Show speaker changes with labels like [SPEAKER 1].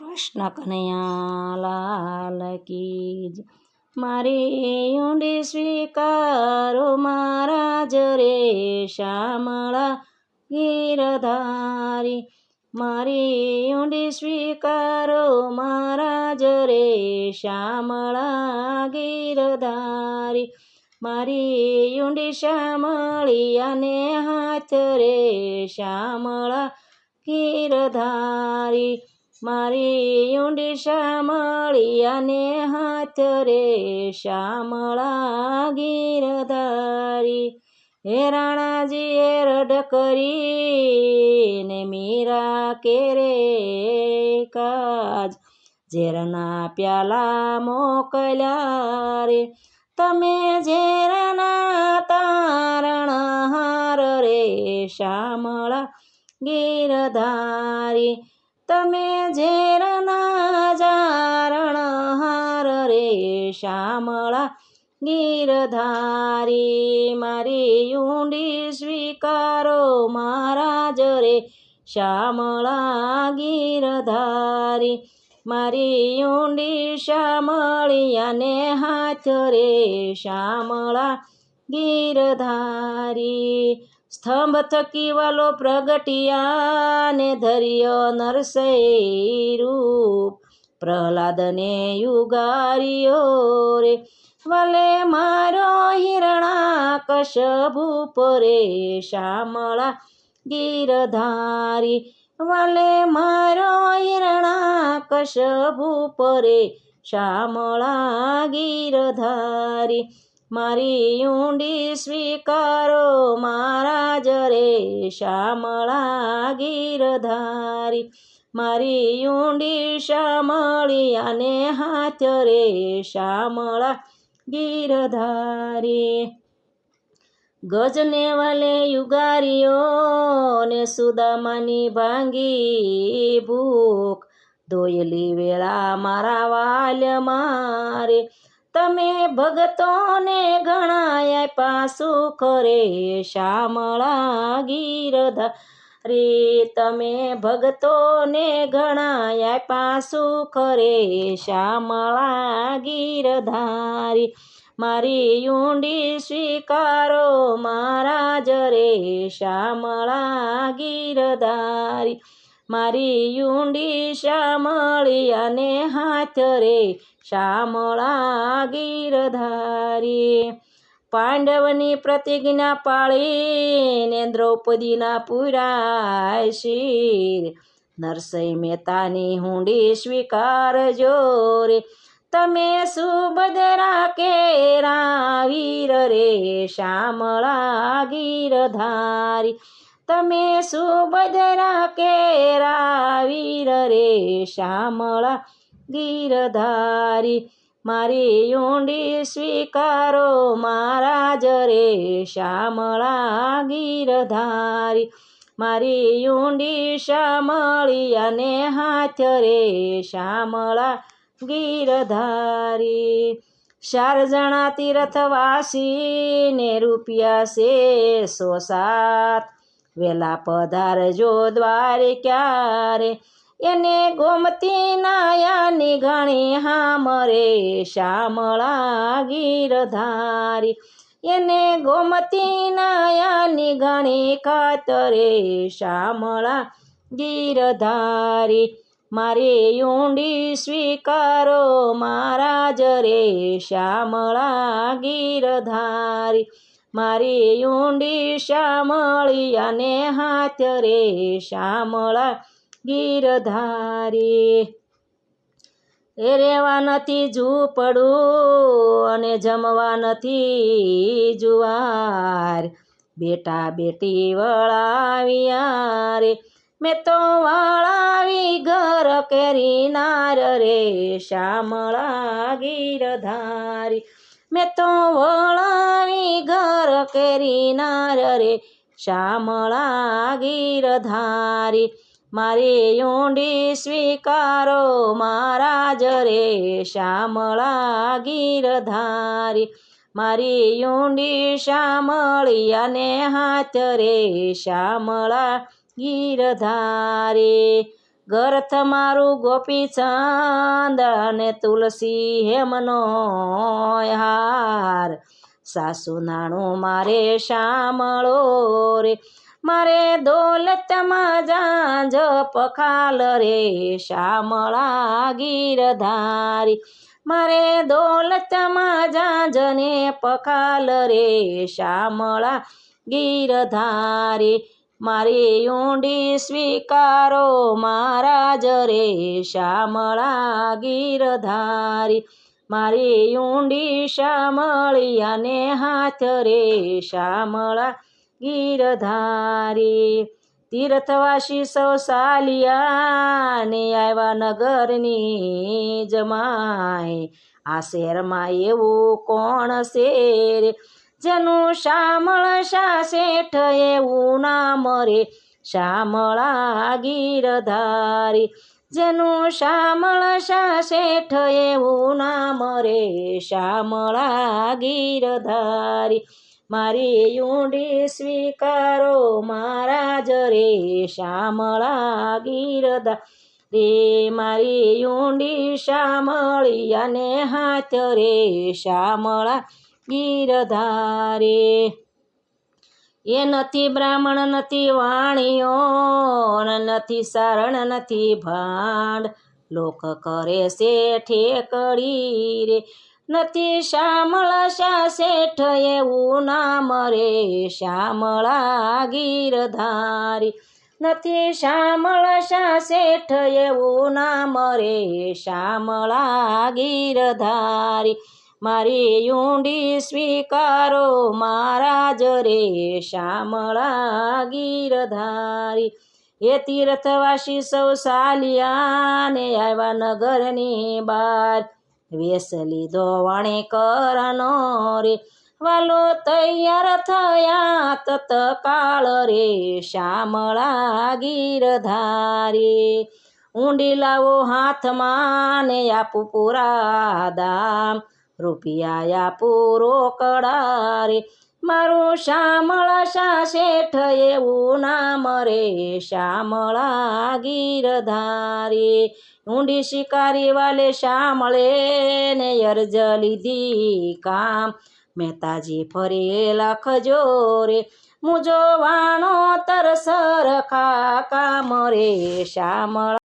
[SPEAKER 1] કૃષ્ણ કનૈયા લાલ કી જય. મારી ઊંડી સ્વીકારો મહારાજ રે શ્યામળા ગીરધારી. મારી ઊંડી સ્વીકારો મહારાજ રે શ્યામળા ગીરધારી. મારી ઊંડી શ્યામળિયાને હાથ રે શ્યામળા ગીરધારી. મારી ઊંડી શ્યામળિયાને હાથ રે શ્યામળા ગીરધારી. હે રાણાજીએ રડ કરીને મીરા કેરે કાજ ઝેરના પ્યાલા મોકલ્યા રે. તમે ઝેરના તારણહાર રે શ્યામળા ગીરધારી. તમે ઝેરના જારણહાર રે શ્યામળા ગીરધારી. મારી ઊંડી સ્વીકારો મહારાજ રે શ્યામળા ગીરધારી. મારી ઊંડી શ્યામળિયાને હાથ રે શ્યામળા ગીરધારી. સ્તંભ થકી વાલો પ્રગટિયાને ધર્યો નરસૈ રૂપ પ્રહલાદને યુગાર્યો રે. વલે મારો હિરણાકશભૂપ રે શ્યામળા ગીરધારી. વલે મારો હિરણાકશભૂપ રે શ્યામળા ગીરધારી. મારી ઊંડી સ્વીકારો મહારાજ રે શ્યામળા ગીરધારી. મારી ઊંડી શ્યામળિયાને હાથ રે શ્યામળા ગીરધારી. ગજને વાલે યુગાર્યો ને સુદામાની ભાંગી ભૂખ ધોયેલી વેળા મારા વાલ્ય મારે. તમે ભગતોને ઘણા સુખ રે શ્યામળા ગીરધારી. તમે ભગતોને ઘણા સુખ રે શ્યામળા ગીરધારી. મારી ઊંડી સ્વીકારો મહારાજ રે શ્યામળા ગીરધારી. મારી ઊંડી શ્યામળિયાને હાથ રે શ્યામળા ગીરધારી. પાંડવની પ્રતિજ્ઞા પાળીને દ્રૌપદીના પુરાય શિર નરસિંહ મહેતાની ઊંડી સ્વીકારજો રે. તમે સુભદ્રા કેરા વીર રે શ્યામળા ગીરધારી. તમે સુભદ્રા કેરા વીર રે શ્યામળા ગીરધારી. મારી ઊંડી સ્વીકારો મહારાજ રે શ્યામળા ગીરધારી. મારી ઊંડી શ્યામળિયાને હાથ રે શ્યામળા ગીરધારી. 4 જણા તીર્થવાસીને રૂપિયા છે 107 વેલા પધારજો દ્વારિકા રે. એને ગોમતી નાયાની ઘણી હામ રે શ્યામળા ગીરધારી. એને ગોમતી નાયાની ઘણી ખાતરે શ્યામળા ગીરધારી. મારી ઊંડી સ્વીકારો મહારાજ રે શ્યામળા ગીરધારી. મારી ઊંડી શ્યામળિયાને હાથ રે શ્યામળા ગીરધારી. એ રેવા નથી ઝૂંપડું અને જમવા નથી જુવાર. બેટા બેટી વળાવ્યા રે. મેં તો વળાવી ઘર કેરી નાર રે શ્યામળા ગીરધારી. મેં તો વળાવી ઘર કેરી નાર રે શ્યામળા ગીરધારી. મારી ઊંડી સ્વીકારો મહારાજ રે શ્યામળા ગીરધારી. મારી ઊંડી શ્યામળિયાને હાથ રે શ્યામળા ગીરધારી. ગર્થ મારું ગોપીચંદ અને તુલસી હેમનો હાર સાસુ નાણું મારે શામળો રે મારે દોલતમાં જાંજ પખાલ રે શામળા ગીરધારી મારે દોલતમાં જાંજને પખાલ રે શામળા ગીરધારી મારી ઊંડી સ્વીકારો મહારાજ રે શામળા ગીરધારી મારી ઊંડી શામળિયાને હાથ રે શામળા ગીરધારી તીર્થવાસી સૌ સાલિયા ને આવ્યા નગરની જમાય આ શહેરમાં એવું કોણ છે રે જેનું શામળ શા શેઠ એવું નામ રે શામળા ગીરધારી જેનું શામળ શા શેઠ એવું નામ રે શામળા ગીરધારી મારી ઊંડી સ્વીકારો મહારાજ રે શામળા ગીરધારી મારી ઊંડી શામળિયાને હાથ રે શામળા ગીરધારી એ નથી બ્રાહ્મણ નથી વાણિયો નથી સારણ નથી ભાંડ લોક કરે છે ઠેકડી રે નથી શામળ શા શેઠ એવું નામ રે શામળા ગીરધારી નથી શામળ શા શેઠ એવું નામ રે શામળા ગીરધારી મારી ઊંડી સ્વીકારો મહારાજ રે શામળા ગીરધારી એ તીર્થવાસી સૌ સાલિયા ને આવ્યા નગરની બાર વેસ લીધો વણિકરનો રે વાલો તૈયાર થયા તત્કાળ રે શામળા ગીરધારી ઊંડી લાવો હાથમાં ને આપું પૂરા દામ રૂપિયા આપું રોકડા રે મારું શામળ શા શેઠ એવું નામ રે શામળા ગીરધારી ઊંડી શિકારી વાલે શામળે ને અરજ લીધી કામ મહેતાજી ફરી લખજો રે મુજો વાણો તરસર ખા કામ રે શામળા